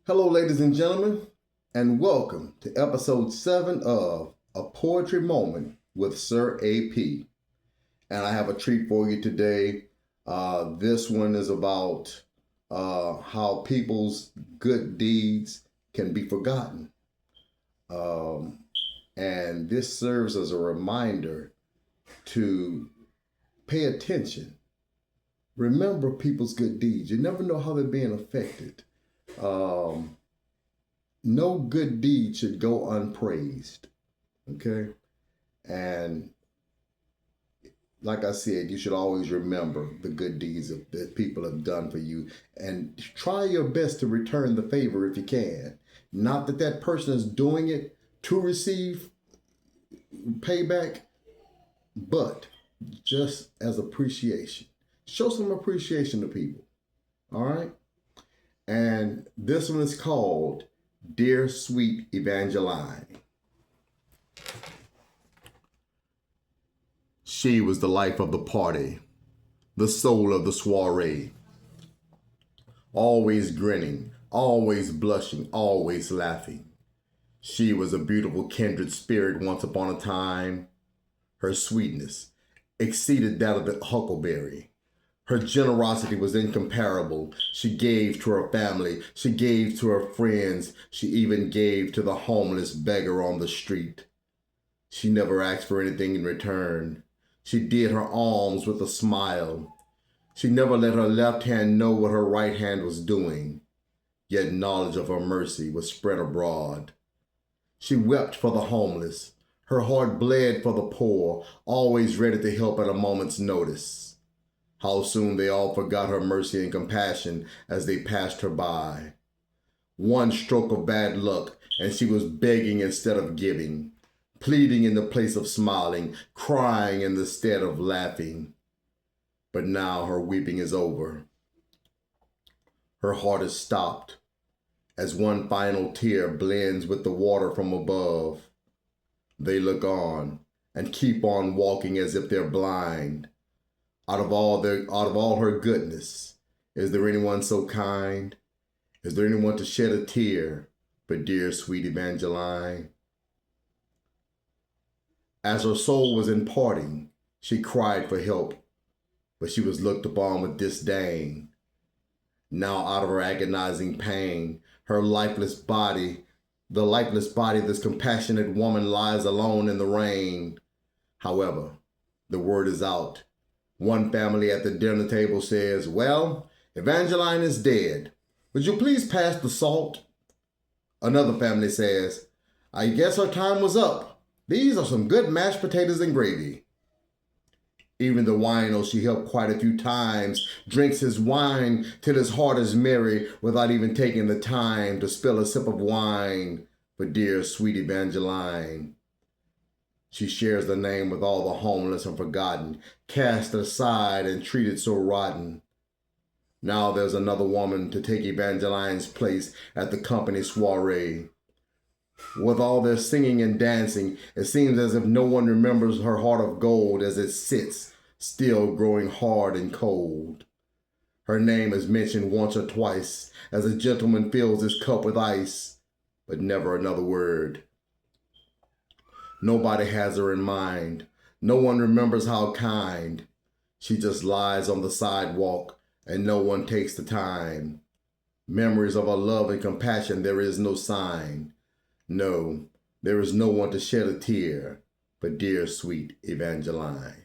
Hello, ladies and gentlemen, and welcome to episode 7 of A Poetry Moment with Sir AP. And I have a treat for you today. This one is about how people's good deeds can be forgotten. And this serves as a reminder to pay attention. Remember people's good deeds. You never know how they're being affected. No good deed should go unpraised. Okay? And like I said, you should always remember the good deeds that people have done for you and try your best to return the favor if you can. Not that that person is doing it to receive payback, but just as appreciation. Show some appreciation to people. All right? And this one is called Dear Sweet Evangeline. She was the life of the party, the soul of the soiree. Always grinning, always blushing, always laughing. She was a beautiful kindred spirit once upon a time. Her sweetness exceeded that of the huckleberry. Her generosity was incomparable. She gave to her family. She gave to her friends. She even gave to the homeless beggar on the street. She never asked for anything in return. She did her alms with a smile. She never let her left hand know what her right hand was doing. Yet knowledge of her mercy was spread abroad. She wept for the homeless. Her heart bled for the poor, always ready to help at a moment's notice. How soon they all forgot her mercy and compassion as they passed her by. One stroke of bad luck, and she was begging instead of giving, pleading in the place of smiling, crying in the stead of laughing. But now her weeping is over. Her heart is stopped as one final tear blends with the water from above. They look on and keep on walking as if they're blind. Out of all her goodness, is there anyone so kind? Is there anyone to shed a tear for dear sweet Evangeline? As her soul was in parting, she cried for help, but she was looked upon with disdain. Now out of her agonizing pain, the lifeless body of this compassionate woman lies alone in the rain. However, the word is out. One family at the dinner table says, "Well, Evangeline is dead. Would you please pass the salt?" Another family says, "I guess her time was up. These are some good mashed potatoes and gravy." Even the wino she helped quite a few times drinks his wine till his heart is merry without even taking the time to spill a sip of wine for dear sweet Evangeline. She shares the name with all the homeless and forgotten, cast aside and treated so rotten. Now there's another woman to take Evangeline's place at the company soiree. With all their singing and dancing, it seems as if no one remembers her heart of gold as it sits, still growing hard and cold. Her name is mentioned once or twice as a gentleman fills his cup with ice, but never another word. Nobody has her in mind. No one remembers how kind. She just lies on the sidewalk and no one takes the time. Memories of her love and compassion, there is no sign. No, there is no one to shed a tear for dear sweet Evangeline.